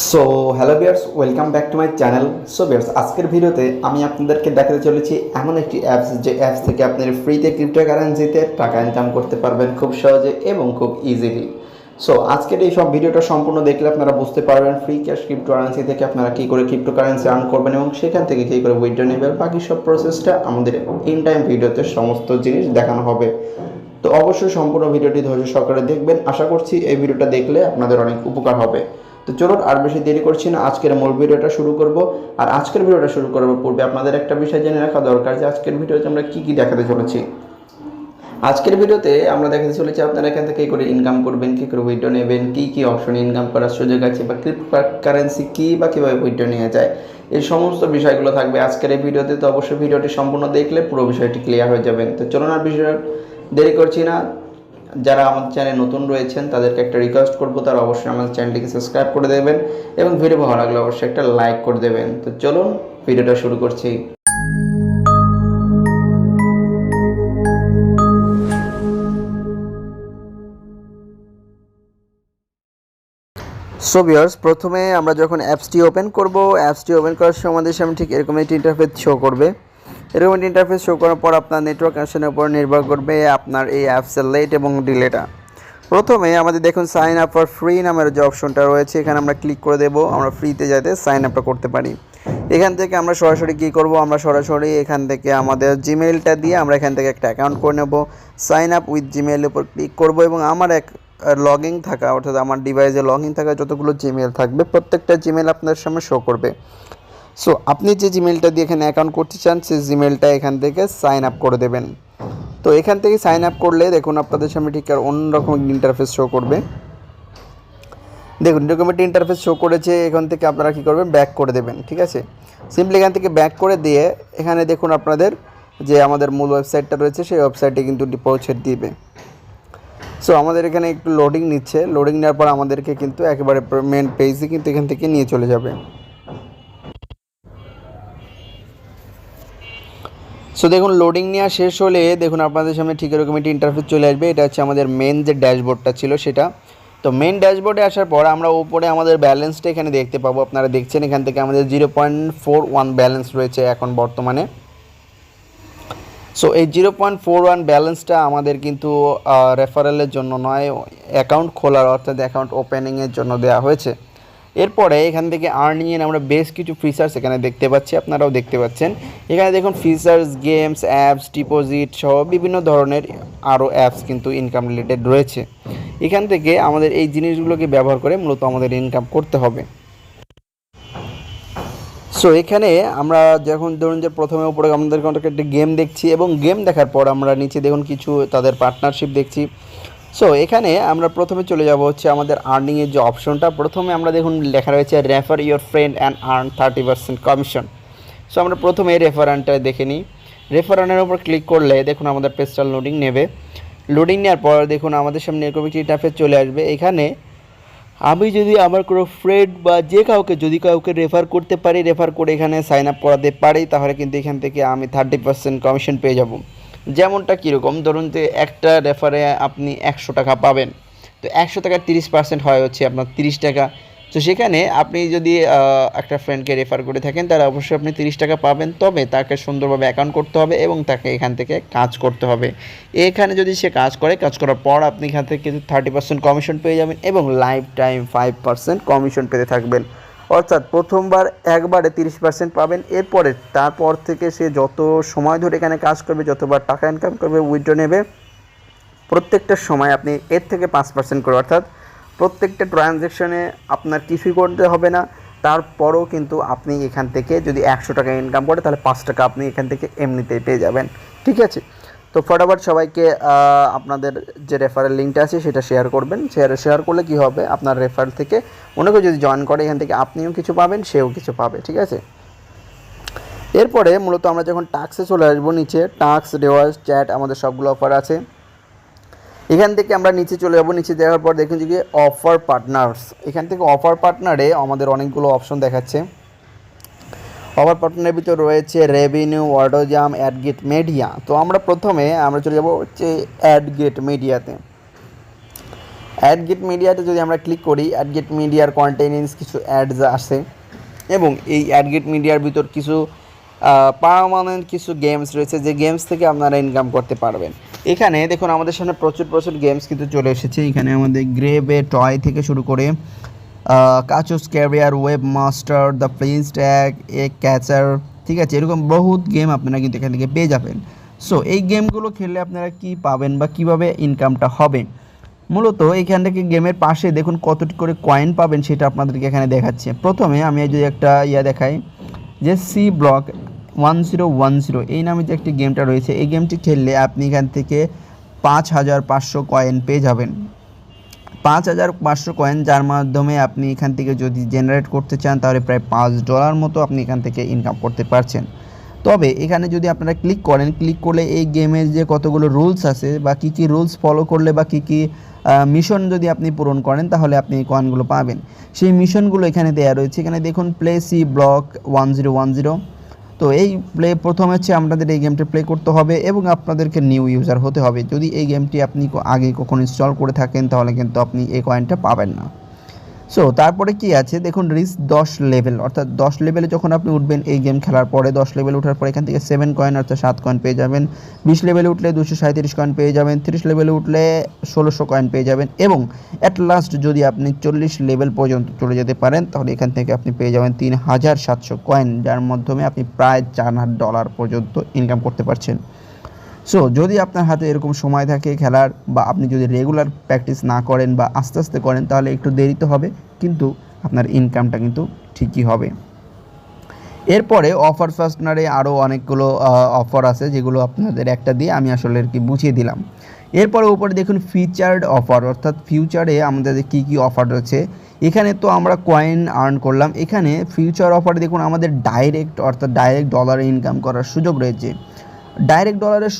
So hello viewers, welcome back to my channel. So viewers, আজকের ভিডিওতে আমি আপনাদেরকে দেখাতে চলেছি এমন একটি অ্যাপস, যে অ্যাপস থেকে আপনি ফ্রিতে ক্রিপ্টোকারেন্সিতে টাকা ইনকাম করতে পারবেন খুব সহজে এবং খুব ইজিলি। সো আজকের এই সব ভিডিওটা সম্পূর্ণ দেখলে আপনারা বুঝতে পারবেন ফ্রি ক্যাশ ক্রিপ্টোকারেন্সি থেকে আপনারা কী করে ক্রিপ্টোকারেন্সি আর্ন করবেন এবং সেখান থেকে কী করে উইথড্র নেবেন, বাকি সব প্রসেসটা আমাদের ইন টাইম ভিডিওতে সমস্ত জিনিস দেখানো হবে। তো অবশ্যই সম্পূর্ণ ভিডিওটি ধৈর্য সহকারে দেখবেন। আশা করছি এই ভিডিওটা দেখলে আপনাদের অনেক উপকার হবে। তো চলুন আর বেশি দেরি করছি না, আজকের মূল ভিডিওটা শুরু করব। আর আজকের ভিডিওটা শুরু করার পূর্বে আপনাদের একটা বিষয় জেনে রাখা দরকার, যে আজকের ভিডিওতে আমরা কী কী দেখাতে চলেছি। আজকের ভিডিওতে আমরা দেখাতে চলেছি আপনারা এখান থেকে কী করে ইনকাম করবেন, কী করে উইথড্র নেবেন, কী কী অপশনে ইনকাম করার সুযোগ আছে, বা ক্রিপ্টোকারেন্সি কী বা কীভাবে উইথড্র নেওয়া যায়, এই সমস্ত বিষয়গুলো থাকবে আজকের এই ভিডিওতে। তো অবশ্যই ভিডিওটি সম্পূর্ণ দেখলে পুরো বিষয়টি ক্লিয়ার হয়ে যাবেন। তো চলুন আর বিষয় দেরি করছি না, যারা আমাদের চ্যানেলে নতুন রয়েছেন তাদেরকে একটা রিকোয়েস্ট করবো, তারা অবশ্যই আমাদের চ্যানেলটিকে সাবস্ক্রাইব করে দেবেন এবং ভিডিও ভালো লাগলে অবশ্যই একটা লাইক করে দেবেন। তো চলুন ভিডিওটা শুরু করছি। সো ভিউয়ার্স, প্রথমে আমরা যখন অ্যাপসটি ওপেন করব, অ্যাপসটি ওপেন করার সময় আমাদের সামনে ঠিক এরকম একটি ইন্টারফেস শো করবে। এরকম একটি ইন্টারফেস শো করার পর আপনার নেটওয়ার্ক কানেকশনের উপর নির্ভর করবে আপনার এই অ্যাপসের লেট এবং ডিলেটা। প্রথমে আমাদের দেখুন সাইন আপ ফর ফ্রি নামের যে অপশনটা রয়েছে, এখানে আমরা ক্লিক করে দেবো। আমরা ফ্রিতে যাতে সাইন আপটা করতে পারি। এখান থেকে আমরা সরাসরি কী করব, আমরা সরাসরি এখান থেকে আমাদের জিমেইলটা দিয়ে আমরা এখান থেকে একটা অ্যাকাউন্ট করে নেব। সাইন আপ উইথ জিমেইলের উপর ক্লিক করব এবং আমার এক লগ ইন থাকা, অর্থাৎ আমার ডিভাইসে লগ ইন থাকা যতগুলো জিমেইল থাকবে প্রত্যেকটা জিমেইল আপনার সামনে শো করবে। সো আপনি যে জিমেইলটা দিয়ে এখানে অ্যাকাউন্ট করতে চান সেই জিমেইলটা এখান থেকে সাইন আপ করে দেবেন। তো এখান থেকে সাইন আপ করলে দেখুন আপনাদের সামনে ঠিক আর অন্যরকম ইন্টারফেস শো করবে। দেখুন এরকম একটা ইন্টারফেস শো করেছে। এখান থেকে আপনারা কী করবেন, ব্যাক করে দেবেন। ঠিক আছে, সিম্পলি এখান থেকে ব্যাক করে দিয়ে এখানে দেখুন আপনাদের যে আমাদের মূল ওয়েবসাইটটা রয়েছে সেই ওয়েবসাইটে কিন্তু পৌঁছে দিবে। সো আমাদের এখানে একটু লোডিং নিচ্ছে, লোডিং নেওয়ার পর আমাদেরকে কিন্তু একেবারে মেন পেজে কিন্তু এখান থেকে নিয়ে চলে যাবে। সো দেখুন লোডিং নেওয়া শেষ হলে দেখুন আপনাদের সামনে ঠিক এরকম একটি ইন্টারফেস চলে আসবে। এটা হচ্ছে আমাদের মেন যে ড্যাশবোর্ডটা ছিল সেটা। তো মেন ড্যাশবোর্ডে আসার পর আমরা উপরে আমাদের ব্যালেন্সটা এখানে দেখতে পাবো। আপনারা দেখছেন এখান থেকে আমাদের 0.41 ব্যালেন্স রয়েছে এখন বর্তমানে। সো এই 0.41 ব্যালেন্সটা আমাদের কিন্তু রেফারেলের জন্য নয়, অ্যাকাউন্ট খোলার অর্থাৎ অ্যাকাউন্ট ওপেনিংয়ের জন্য দেওয়া হয়েছে। এরপরে এখান থেকে আর্নিংয়ের আমরা বেশ কিছু ফিচার্স এখানে দেখতে পাচ্ছি, আপনারাও দেখতে পাচ্ছেন। এখানে দেখুন ফিচার্স, গেমস, অ্যাপস, ডিপোজিট সহ বিভিন্ন ধরনের আরও অ্যাপস কিন্তু ইনকাম রিলেটেড রয়েছে। এখান থেকে আমাদের এই জিনিসগুলোকে ব্যবহার করে মূলত আমাদের ইনকাম করতে হবে। সো এখানে আমরা যখন ধরুন যে প্রথমে উপরে আমাদের একটা গেম দেখছি এবং গেম দেখার পর আমরা নিচে দেখুন কিছু তাদের পার্টনারশিপ দেখছি। সো এখানে আমরা প্রথমে চলে যাব হচ্ছে আমাদের আর্নিংয়ের যে অপশনটা। প্রথমে আমরা দেখুন লেখা রয়েছে refer your friend and earn 30% commission. So আমরা প্রথমে রেফারেন্টটা দেখে নিই। রেফারেন্টের উপর ক্লিক করলে দেখুন আমাদের পেজটা লোডিং নেবে। লোডিং নেওয়ার পর দেখুন আমাদের সামনে এরকম একটি ইন্টারফেস চলে আসবে। এখানে আমি যদি আমার কোনো ফ্রেন্ড বা যে কাউকে যদি কাউকে রেফার করতে পারি, রেফার করে এখানে সাইন আপ করাতে পারি, তাহলে কিন্তু এখান থেকে আমি 30% কমিশন পেয়ে যাব। যেমনটা কীরকম, ধরুন যে একটা রেফারে আপনি 100 টাকা পাবেন, তো 100 টাকার 30% হয় হচ্ছে আপনার 30 টাকা। তো সেখানে আপনি যদি একটা ফ্রেন্ডকে রেফার করে থাকেন তাহলে অবশ্যই আপনি 30 টাকা পাবেন, তবে তাকে সুন্দরভাবে অ্যাকাউন্ট করতে হবে এবং তাকে এখান থেকে কাজ করতে হবে। এখানে যদি সে কাজ করে, কাজ করার পর আপনি এখান থেকে কিন্তু 30% কমিশন পেয়ে যাবেন এবং লাইফ টাইম 5% কমিশন পেতে থাকবেন। অর্থাৎ প্রথমবার একবারে 30% পাবেন, এরপরে তারপর থেকে সে যত সময় ধরে এখানে কাজ করবে, যতবার টাকা ইনকাম করবে, উইথড্র নেবে, প্রত্যেকটা সময় আপনি এর থেকে 5% করে, অর্থাৎ প্রত্যেকটা ট্রানজ্যাকশনে আপনার কিছুই করতে হবে না। তারপরও কিন্তু আপনি এখান থেকে যদি 100 টাকা ইনকাম করে তাহলে 5 টাকা আপনি এখান থেকে এমনিতেই পেয়ে যাবেন। ঠিক আছে, তো ফটাফট সবাইকে আপনাদের যে রেফারেল লিঙ্কটা আছে সেটা শেয়ার করবেন। শেয়ার করলে কি হবে, আপনার রেফারেল থেকে অনেকেও যদি জয়েন করে এখান থেকে আপনিও কিছু পাবেন, সেও কিছু পাবে। ঠিক আছে, এরপরে মূলত আমরা যখন টাস্কে চলে আসবো, নিচে টাস্ক, রিওয়ার্ড, চ্যাট আমাদের সবগুলো অফার আছে। এখান থেকে আমরা নিচে চলে যাবো। নিচে দেখার পর দেখুন যে অফার পার্টনার্স, এখান থেকে অফার পার্টনারে আমাদের অনেকগুলো অপশন দেখাচ্ছে। অফার পার্টনারের ভিতর রয়েছে রেভিনিউ, ওয়ার্ডোজাম, অ্যাডগেট মিডিয়া। তো আমরা প্রথমে চলে যাব হচ্ছে অ্যাডগেট মিডিয়াতে। অ্যাডগেট মিডিয়াতে যদি আমরা ক্লিক করি, অ্যাডগেট মিডিয়ার কন্টেনিংস কিছু অ্যাডস আসে এবং এই অ্যাডগেট মিডিয়ার ভিতর কিছু পার্মানেন্ট কিছু গেমস রয়েছে, যে গেমস থেকে আপনারা ইনকাম করতে পারবেন। এখানে দেখুন আমাদের সামনে প্রচুর প্রচুর গেমস কিন্তু চলে এসেছে। এখানে আমাদের গ্রেভে টয় থেকে শুরু করে কাচুস carrier, web master, the prince tag, a catcher, ঠিক আছে, এরকম বহুত গেম আপনারা কিন্তু এখান থেকে পেয়ে যাবেন। সো এই গেমগুলো খেললে আপনারা কি পাবেন বা কিভাবে ইনকামটা হবে, মূলত এইখান থেকে গেমের পাশে দেখুন কতটি করে কয়েন পাবেন সেটা আপনাদেরকে এখানে দেখাচ্ছে। প্রথমে আমি যদি একটা দেখাই, যে সি ব্লক 1010 এই নামে যে একটি গেমটা রয়েছে, এই গেমটি খেললে আপনি এখান থেকে 5500 কয়েন পেয়ে যাবেন। 5500 কয়েন, যার মাধ্যমে আপনি এখান থেকে যদি জেনারেট করতে চান তাহলে প্রায় $5 মতো আপনি এখান থেকে ইনকাম করতে পারছেন। তবে এখানে যদি আপনারা ক্লিক করেন, ক্লিক করলে এই গেমের যে কতগুলো রুলস আছে বা কী কী রুলস ফলো করলে বা কী কী মিশন যদি আপনি পূরণ করেন তাহলে আপনি এই কয়েনগুলো পাবেন, সেই মিশনগুলো এখানে দেওয়া রয়েছে। এখানে দেখুন প্লে সি ব্লক 1010। তো এই প্রথমে হচ্ছে আপনাদের এই গেমটা প্লে করতে হবে এবং আপনাদেরকে নিউ ইউজার হতে হবে। যদি এই গেমটি আপনি আগে কখনো ইনস্টল করে থাকেন তাহলে কিন্তু আপনি এই কয়েনটা পাবেন না। সো তারপরে কি আছে দেখুন, রিচ 10 লেভেল, অর্থাৎ 10 লেভেলে যখন আপনি উঠবেন এই গেম খেলার পরে, 10 লেভেল ওঠার পরে এখান থেকে 7 কয়েন অর্থাৎ 7 কয়েন পেয়ে যাবেন। 20 লেভেলে উঠলে 237 কয়েন পেয়ে যাবেন। 30 লেভেলে উঠলে 1600 কয়েন পেয়ে যাবেন এবং অ্যাট লাস্ট যদি আপনি 40 লেভেল পর্যন্ত চলে যেতে পারেন তাহলে এখান থেকে আপনি পেয়ে যাবেন 3700 কয়েন, যার মাধ্যমে আপনি প্রায় $4000 পর্যন্ত ইনকাম করতে পারছেন। সো যদি আপনার হাতে এরকম সময় থাকে খেলার, বা আপনি যদি রেগুলার প্র্যাকটিস না করেন বা আস্তে আস্তে করেন তাহলে একটু দেরিতে হবে, কিন্তু আপনার ইনকামটা কিন্তু ঠিকই হবে। এরপরে অফার ফাস্টনারে আরও অনেকগুলো অফার আছে, যেগুলো আপনাদের একটা দিয়ে আমি আসলে আর কি বুঝিয়ে দিলাম। এরপরে উপরে দেখুন ফিচার্ড অফার, অর্থাৎ ফিউচারে আমাদের কী কী অফার রয়েছে। এখানে তো আমরা কয়েন আর্ন করলাম, এখানে ফিউচার অফারে দেখুন আমাদের ডাইরেক্ট অর্থাৎ ডাইরেক্ট ডলারে ইনকাম করার সুযোগ রয়েছে। ডাইরেক্ট ডলারের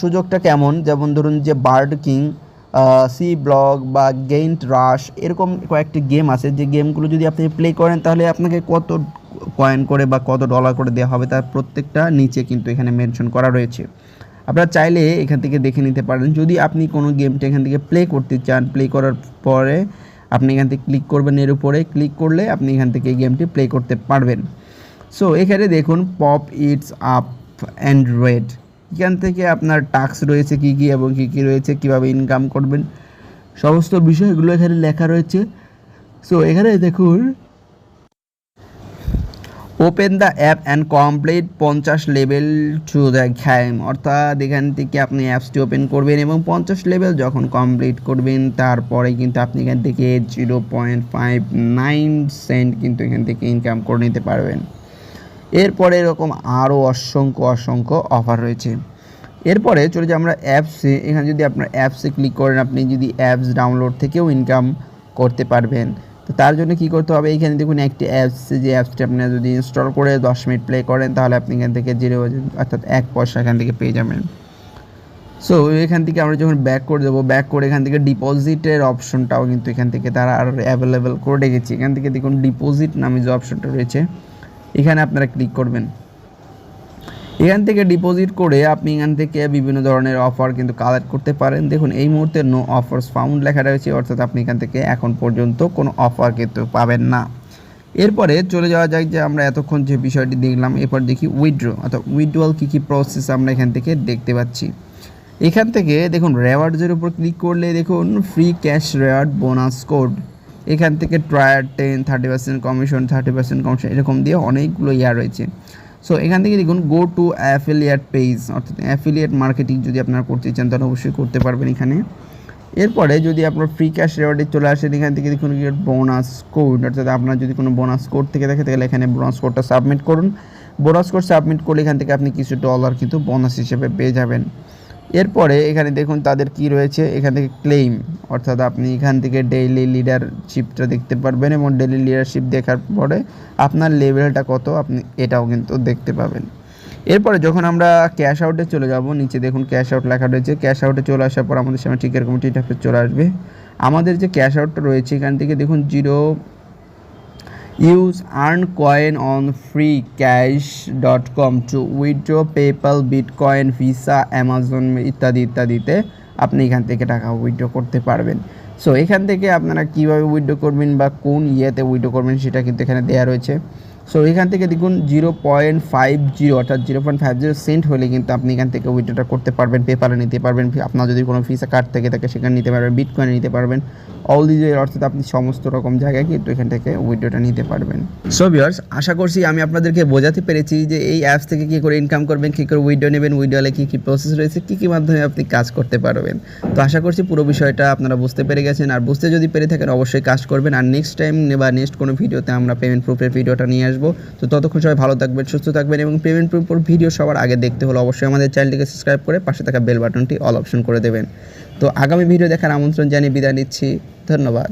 সুযোগটা কেমন, যেমন ধরুন যে বার্ড কিং, সি ব্লক বা গেইন্ট রাশ, এরকম কয়েকটি গেম আছে, যে গেমগুলো যদি আপনি প্লে করেন তাহলে আপনাকে কত কয়েন করে বা কত ডলার করে দেওয়া হবে তার প্রত্যেকটা নিচে কিন্তু এখানে মেনশন করা রয়েছে। আপনারা চাইলে এখান থেকে দেখে নিতে পারেন। যদি আপনি কোনো গেমটা এখান থেকে প্লে করতে চান, প্লে করার পরে আপনি এখান থেকে ক্লিক করবেন, এর উপরে ক্লিক করলে আপনি এখান থেকে এই গেমটি প্লে করতে পারবেন। সো এখানে দেখুন pop it's up and red, এখান থেকে আপনার টাস্ক রয়েছে কী কী এবং কী কী রয়েছে, কীভাবে ইনকাম করবেন, সমস্ত বিষয়গুলো এখানে লেখা রয়েছে। সো এখানে দেখুন open the app and complete 50 level to the game, অর্থাৎ এখান থেকে আপনি অ্যাপসটি ওপেন করবেন এবং 50 লেভেল যখন কমপ্লিট করবেন তারপরে কিন্তু আপনি এখান থেকে 0.59 সেন্ট কিন্তু এখান থেকে ইনকাম করে নিতে পারবেন। এরপরে এরকম আরও অসংখ্য অফার রয়েছে। এরপরে চলে যাই আমরা অ্যাপসে। এখানে যদি আপনার অ্যাপসে ক্লিক করেন, আপনি যদি অ্যাপস ডাউনলোড থেকেও ইনকাম করতে পারবেন। তো তার জন্য কী করতে হবে, এখানে দেখুন একটি অ্যাপস, যে অ্যাপসটি আপনারা যদি ইনস্টল করে 10 মিনিট প্লে করেন তাহলে আপনি এখান থেকে 0 অর্থাৎ 1 পয়সা এখান থেকে পেয়ে যাবেন। সো এখান থেকে আমরা যখন ব্যাক করে দেবো, ব্যাক করে এখান থেকে ডিপোজিটের অপশনটাও কিন্তু এখান থেকে তারা আর অ্যাভেলেবেল করে রেখেছে। এখান থেকে দেখুন ডিপোজিট নামে যে অপশনটা রয়েছে এখানে আপনারা ক্লিক করবেন। এখান থেকে ডিপোজিট করে আপনি এখান থেকে বিভিন্ন ধরনের অফার কিন্তু কালেক্ট করতে পারেন। দেখুন এই মুহূর্তে নো অফার্স ফাউন্ড লেখা রয়েছে, অর্থাৎ আপনি এখান থেকে এখন পর্যন্ত কোনো অফার কিন্তু পাবেন না। এরপরে চলে যাওয়া যাক, যে আমরা এতক্ষণ যে বিষয়টি দেখলাম, এরপর দেখি উইথড্র, অর্থাৎ উইথড্রয়াল কী কী প্রসেস আমরা এখান থেকে দেখতে পাচ্ছি। এখান থেকে দেখুন রেওয়ার্ডসের উপর ক্লিক করলে দেখুন free cash reward bonus code, এখান থেকে ট্রায়ার 10, 30% কমিশন, 30% কমিশন, এরকম দিয়ে অনেকগুলো রয়েছে। সো এখান থেকে দেখুন গো টু অ্যাফিলিয়েট পেজ, অর্থাৎ অ্যাফিলিয়েট মার্কেটিং যদি আপনারা করতে চান তাহলে অবশ্যই করতে পারবেন এখানে। এরপরে যদি আপনার ফ্রি ক্যাশ রেওয়ার্ডে চলে আসেন, এখান থেকে দেখুন বোনাস কোড, অর্থাৎ আপনার যদি কোনো বোনাস কোড থেকে থাকে তাহলে এখানে বোনাস কোডটা সাবমিট করুন। বোনাস কোড সাবমিট করলে এখান থেকে আপনি কিছু ডলার কিন্তু বোনাস হিসেবে পেয়ে যাবেন। এরপরে এখানে দেখুন তাদের কি রয়েছে, এখান থেকে ক্লেইম, অর্থাৎ আপনি এখান থেকে ডেইলি লিডারশিপটা দেখতে পারবেন এবং ডেইলি লিডারশিপ দেখার পরে আপনার লেভেলটা কত আপনি এটাও কিন্তু দেখতে পাবেন। এরপরে যখন আমরা ক্যাশ আউটে চলে যাব, নিচে দেখুন ক্যাশ আউট লেখা রয়েছে। ক্যাশ আউটে চলে আসার পর আমাদের সামনে ঠিক এরকম টিটাপে চলে আসবে। আমাদের যে ক্যাশ আউটটা রয়েছে এখান থেকে দেখুন 0 use earn coin on freecash.com two withdraw PayPal, bitcoin, visa, Amazon ইত্যাদিতে আপনি এখান থেকে টাকা উইথড্র করতে পারবেন। সো এখান থেকে আপনারা কীভাবে উইথড্র করবেন বা কোন ইয়েতে উইথড্র করবেন সেটা কিন্তু এখানে দেওয়া রয়েছে। সো এখান থেকে দেখুন 0.50 অর্থাৎ 0.50 সেন্ট হলে কিন্তু আপনি এখান থেকে উইথড্রটা করতে পারবেন, পেপারে নিতে পারবেন, আপনার যদি কোনো ভিসা কার্ড থেকে থাকে সেখানে নিতে পারবেন, বিটকয়েনে নিতে পারবেন, অল দিজ অর্থাৎ আপনি সমস্ত রকম জায়গায় কিন্তু এখান থেকে উইথড্রটা নিতে পারবেন। সো ভিউয়ার্স, আশা করছি আমি আপনাদেরকে বোঝাতে পেরেছি যে এই অ্যাপস থেকে কী করে ইনকাম করবেন, কী করে উইথড্র নেবেন, উইথড্রলে কী কী প্রসেস রয়েছে, কী কী মাধ্যমে আপনি কাজ করতে পারবেন। তো আশা করছি পুরো বিষয়টা আপনারা বুঝতে পেরে গেছেন, আর বুঝতে যদি পেরে থাকেন অবশ্যই কাজ করবেন। আর নেক্সট টাইম বা নেক্সট কোনো ভিডিওতে আমরা পেমেন্ট প্রুফের ভিডিওটা নিয়ে আসবো। তো ততক্ষণ সবাই ভালো থাকবেন, সুস্থ থাকবেন, এবং পেমেন্ট প্রুফ ভিডিও সবার আগে দেখতে হলে অবশ্যই আমাদের চ্যানেলটিকে সাবস্ক্রাইব করে পাশে থাকা বেল বাটনটি অল অপশন করে দেবেন। তো আগামী ভিডিও দেখার আমন্ত্রণ জানিয়ে বিদায় নিচ্ছি। ধন্যবাদ।